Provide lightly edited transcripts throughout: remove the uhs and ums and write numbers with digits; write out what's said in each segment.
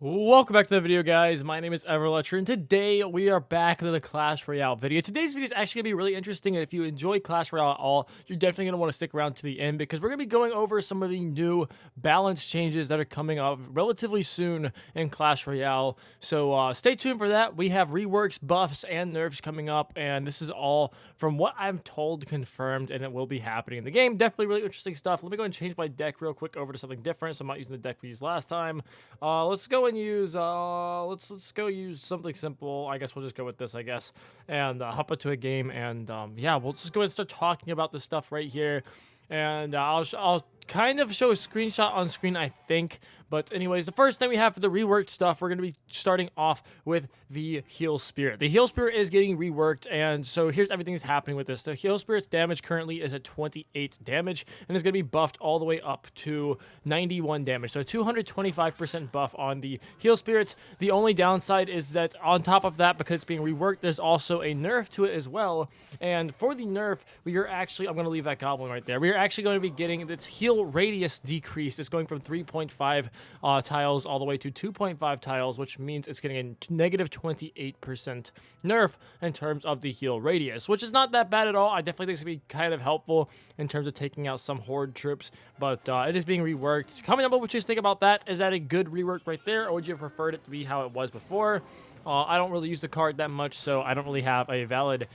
Welcome back to the video, guys. My name is Everletcher, and today we are back to the Clash Royale video. Today's video is actually going to be really interesting, and if you enjoy Clash Royale at all, you're definitely going to want to stick around to the end, because we're going to be going over some of the new balance changes that are coming up relatively soon in Clash Royale. So stay tuned for that. We have reworks, buffs, and nerfs coming up, and this is all from what I'm told confirmed, and it will be happening in the game. Definitely really interesting stuff. Let me go and change my deck real quick over to something different, so I'm not using the deck we used last time. Let's go and use let's go use something simple. I guess we'll just go with this, I guess, and hop into a game, and yeah, we'll just go and start talking about this stuff right here, and I'll kind of show a screenshot on screen, I think. But anyways, the first thing we have for the reworked stuff, we're going to be starting off with the Heal Spirit. The Heal Spirit is getting reworked, and so here's everything that's happening with this. The Heal Spirit's damage currently is at 28 damage, and it's going to be buffed all the way up to 91 damage. So 225% buff on the Heal Spirit. The only downside is that on top of that, because it's being reworked, there's also a nerf to it as well. And for the nerf, we are actually, I'm going to leave that goblin right there. We are actually going to be getting its heal radius decreased. It's going from 3.5 tiles all the way to 2.5 tiles, which means it's getting a negative 28% nerf in terms of the heal radius, which is not that bad at all. I definitely think it's going to be kind of helpful in terms of taking out some horde troops, but it is being reworked. Comment down below what you think about that. Is that a good rework right there, or would you have preferred it to be how it was before? I don't really use the card that much, so I don't really have a valid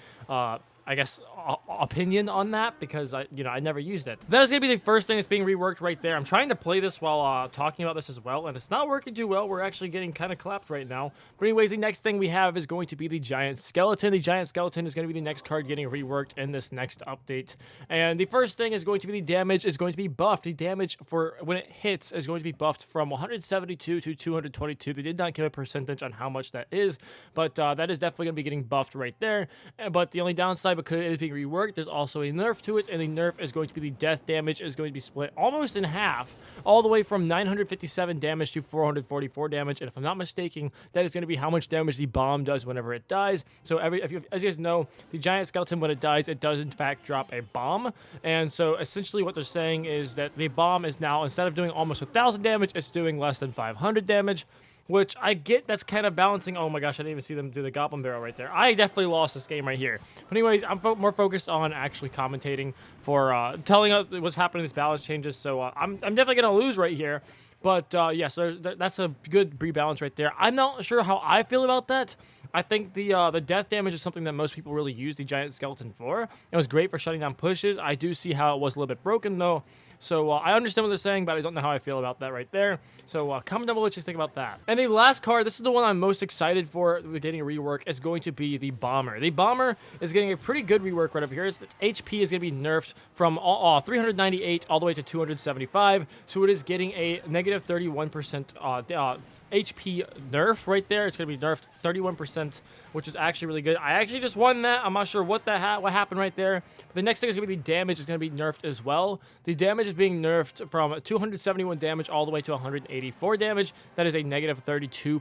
I guess, opinion on that, because I never used it. That is going to be the first thing that's being reworked right there. I'm trying to play this while talking about this as well, and it's not working too well. We're actually getting kind of clapped right now. But anyways, the next thing we have is going to be the Giant Skeleton. The Giant Skeleton is going to be the next card getting reworked in this next update. And the first thing is going to be the damage is going to be buffed. The damage for when it hits is going to be buffed from 172 to 222. They did not give a percentage on how much that is, but that is definitely going to be getting buffed right there. But the only downside, because it is being reworked, there's also a nerf to it, and the nerf is going to be the death damage is going to be split almost in half, all the way from 957 damage to 444 damage. And if I'm not mistaken, that is going to be how much damage the bomb does whenever it dies. So as you guys know, the Giant Skeleton, when it dies, it does in fact drop a bomb. And so essentially what they're saying is that the bomb is now, instead of doing almost 1,000 damage, it's doing less than 500 damage. Which I get, that's kind of balancing. Oh my gosh, I didn't even see them do the Goblin Barrel right there. I definitely lost this game right here. But anyways, I'm more focused on actually commentating for telling us what's happening in these balance changes. So I'm definitely going to lose right here. But yeah, so that's a good rebalance right there. I'm not sure how I feel about that. I think the death damage is something that most people really use the Giant Skeleton for. It was great for shutting down pushes. I do see how it was a little bit broken, though. So I understand what they're saying, but I don't know how I feel about that right there. So comment down below what you think about that. And the last card, this is the one I'm most excited for getting a rework, is going to be the Bomber. The Bomber is getting a pretty good rework right over here. Its HP is going to be nerfed from 398 all the way to 275. So it is getting a negative 31% HP nerf right there. It's going to be nerfed 31%, which is actually really good. I actually just won that. I'm not sure what what happened right there. But the next thing is going to be the damage is going to be nerfed as well. The damage is being nerfed from 271 damage all the way to 184 damage. That is a negative 32%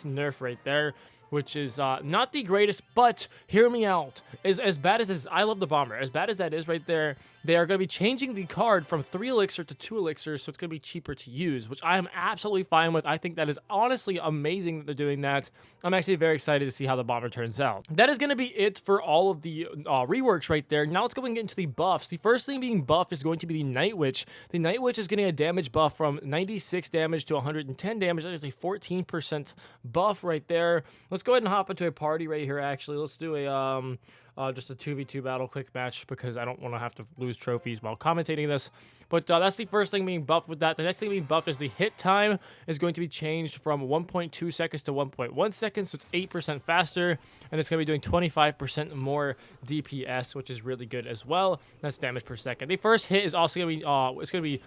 nerf right there, which is not the greatest, but hear me out. As bad as this, I love the Bomber. As bad as that is right there, they are going to be changing the card from 3 elixir to 2 elixir, so it's going to be cheaper to use, which I am absolutely fine with. I think that is honestly amazing that they're doing that. I'm actually very excited to see how the Bomber turns out. That is going to be it for all of the reworks right there. Now let's go and get into the buffs. The first thing being buffed is going to be the Night Witch. The Night Witch is getting a damage buff from 96 damage to 110 damage. That is a 14% buff right there. Let's go ahead and hop into a party right here, actually. Let's do a just a 2v2 battle quick match, because I don't want to have to lose trophies while commentating this. But that's the first thing being buffed with that. The next thing being buffed is the hit time is going to be changed from 1.2 seconds to 1.1 seconds, so it's 8% faster, and it's going to be doing 25% more DPS, which is really good as well. That's damage per second. The first hit is also going to be it's going to be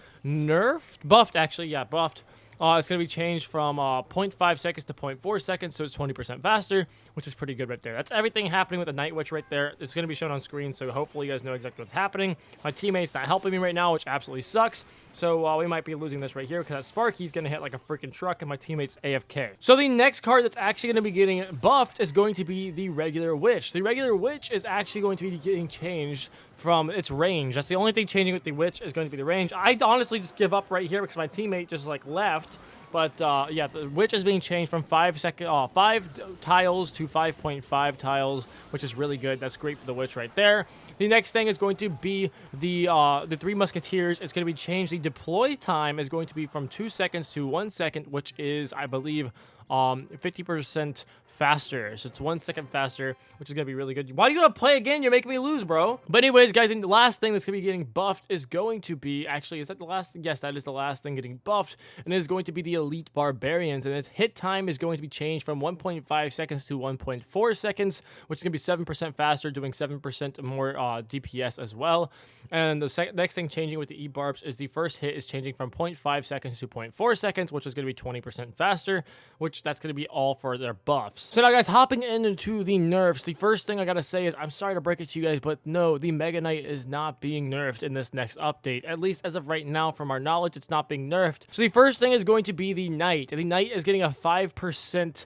buffed actually, yeah, buffed. It's going to be changed from 0.5 seconds to 0.4 seconds, so it's 20% faster, which is pretty good right there. That's everything happening with the Night Witch right there. It's going to be shown on screen, so hopefully you guys know exactly what's happening. My teammate's not helping me right now, which absolutely sucks, so we might be losing this right here, because that Sparky's going to hit like a freaking truck, and my teammate's AFK. So the next card that's actually going to be getting buffed is going to be the Regular Witch. The Regular Witch is actually going to be getting changed from its range. That's the only thing changing with the Witch, is going to be the range. I honestly just give up right here because my teammate just like left, But yeah, the witch is being changed from 5 tiles to 5.5 tiles, which is really good. That's great for the witch right there. The next thing is going to be the 3 Musketeers. It's going to be changed. The deploy time is going to be from 2 seconds to 1 second, which is, I believe, 50% faster. So it's 1 second faster, which is going to be really good. Why do you gotta play again? You're making me lose, bro. But anyways, guys, the last thing that's going to be getting buffed is going to be, actually, is that the last thing? Yes, that is the last thing getting buffed. And it is going to be the Elite Barbarians. And its hit time is going to be changed from 1.5 seconds to 1.4 seconds, which is going to be 7% faster, doing 7% more DPS as well. And the next thing changing with the E-Barbs is the first hit is changing from 0.5 seconds to 0.4 seconds, which is going to be 20% faster, which that's going to be all for their buffs. So now, guys, hopping into the nerfs, the first thing I gotta say is I'm sorry to break it to you guys, but no, the Mega Knight is not being nerfed in this next update. At least as of right now, from our knowledge, it's not being nerfed. So the first thing is going to be the Knight. The Knight is getting a 5%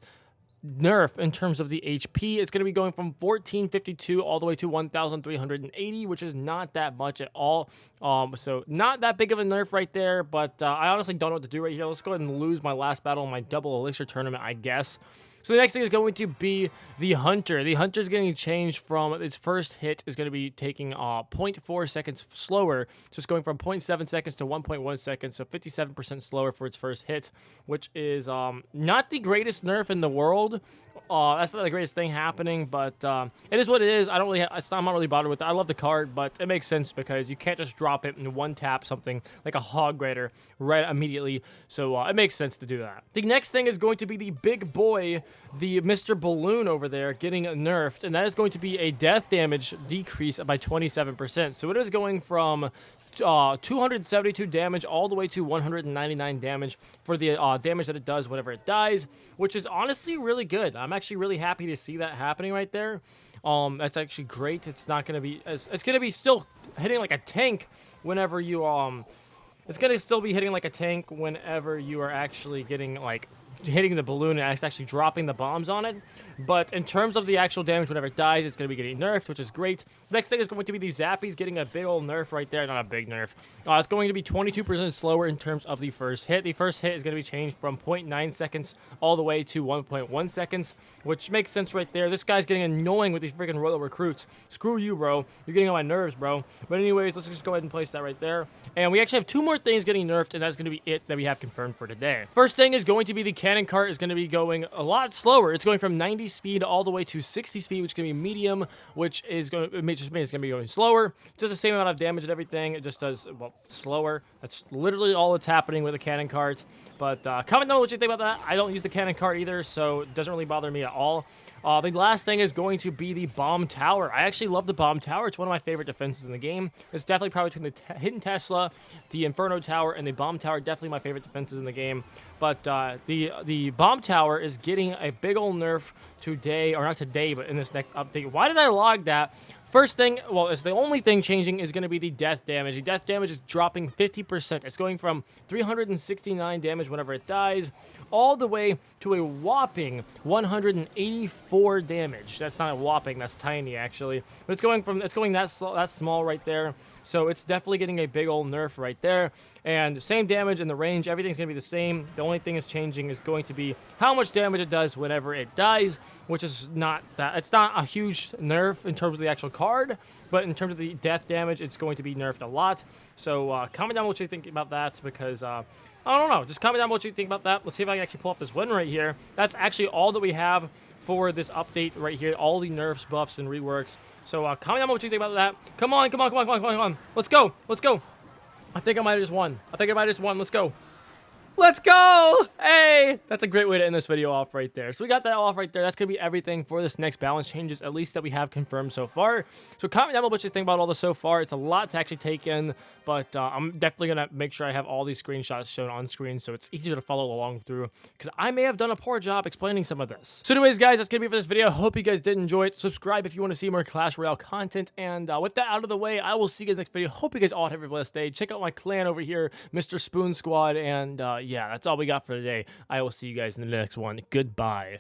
nerf in terms of the HP. It's going to be going from 1452 all the way to 1380, which is not that much at all. So not that big of a nerf right there, but I honestly don't know what to do right here. Let's go ahead and lose my last battle in my double elixir tournament, I guess. So the next thing is going to be the Hunter. The Hunter is getting changed from its first hit is going to be taking 0.4 seconds slower. So it's going from 0.7 seconds to 1.1 seconds, so 57% slower for its first hit, which is not the greatest nerf in the world. That's not the greatest thing happening, but it is what it is. I'm not really bothered with it. I love the card, but it makes sense because you can't just drop it and one tap something like a Hog Rider right immediately. So it makes sense to do that. The next thing is going to be the big boy, the Mr. Balloon over there, getting nerfed, and that is going to be a death damage decrease by 27%. So it is going from 272 damage all the way to 199 damage for the damage that it does whenever it dies, which is honestly really good. I'm actually really happy to see that happening right there. That's actually great. It's not going to be it's going to be still hitting like a tank whenever you it's going to still be hitting like a tank whenever you are actually getting like hitting the balloon and actually dropping the bombs on it. But in terms of the actual damage whenever it dies, it's going to be getting nerfed, which is great. Next thing is going to be the Zappies getting a big old nerf right there. Not a big nerf. It's going to be 22% slower in terms of the first hit. The first hit is going to be changed from 0.9 seconds all the way to 1.1 seconds, which makes sense right there. This guy's getting annoying with these freaking Royal recruits. Screw you, bro. You're getting on my nerves, bro. But anyways, let's just go ahead and place that right there. And we actually have 2 more things getting nerfed, and that's going to be it that we have confirmed for today. First thing is going to be the cannon cart is going to be going a lot slower. It's going from 90 speed all the way to 60 speed, which is going to be medium, which is going to just mean it's going to be going slower. Just the same amount of damage and everything. It just does, well, slower. That's literally all that's happening with the cannon cart. But comment down what you think about that. I don't use the cannon cart either, so it doesn't really bother me at all. The last thing is going to be the bomb tower. I actually love the bomb tower. It's one of my favorite defenses in the game. It's definitely probably between the Hidden Tesla, the Inferno Tower, and the bomb tower. Definitely my favorite defenses in the game. But the bomb tower is getting a big old nerf today, or not today, but in this next update. Why did I log that? First thing, well, it's the only thing changing is going to be the death damage. The death damage is dropping 50%. It's going from 369 damage whenever it dies, all the way to a whopping 184 damage. That's not a whopping, that's tiny actually. But it's going that small right there. So it's definitely getting a big old nerf right there. And same damage in the range, everything's going to be the same. The only thing is changing is going to be how much damage it does whenever it dies, which is not that. It's not a huge nerf in terms of the actual card, but in terms of the death damage, it's going to be nerfed a lot. So comment down what you think about that, because I don't know. Just comment down what you think about that. Let's see if I can actually pull off this win right here. That's actually all that we have for this update right here. All the nerfs, buffs, and reworks. So comment down what you think about that. Come on, come on, come on, come on, come on, come on. Let's go. Let's go. I think I might have just won. Let's go. Let's go! Hey! That's a great way to end this video off right there. So we got that off right there. That's going to be everything for this next balance changes, at least that we have confirmed so far. So comment down below what you think about all this so far. It's a lot to actually take in, but I'm definitely going to make sure I have all these screenshots shown on screen so it's easier to follow along through, because I may have done a poor job explaining some of this. So anyways, guys, that's going to be it for this video. Hope you guys did enjoy it. Subscribe if you want to see more Clash Royale content, and with that out of the way, I will see you guys next video. Hope you guys all have a blessed day. Check out my clan over here, Mr. Spoon Squad, and yeah, that's all we got for today. I will see you guys in the next one. Goodbye.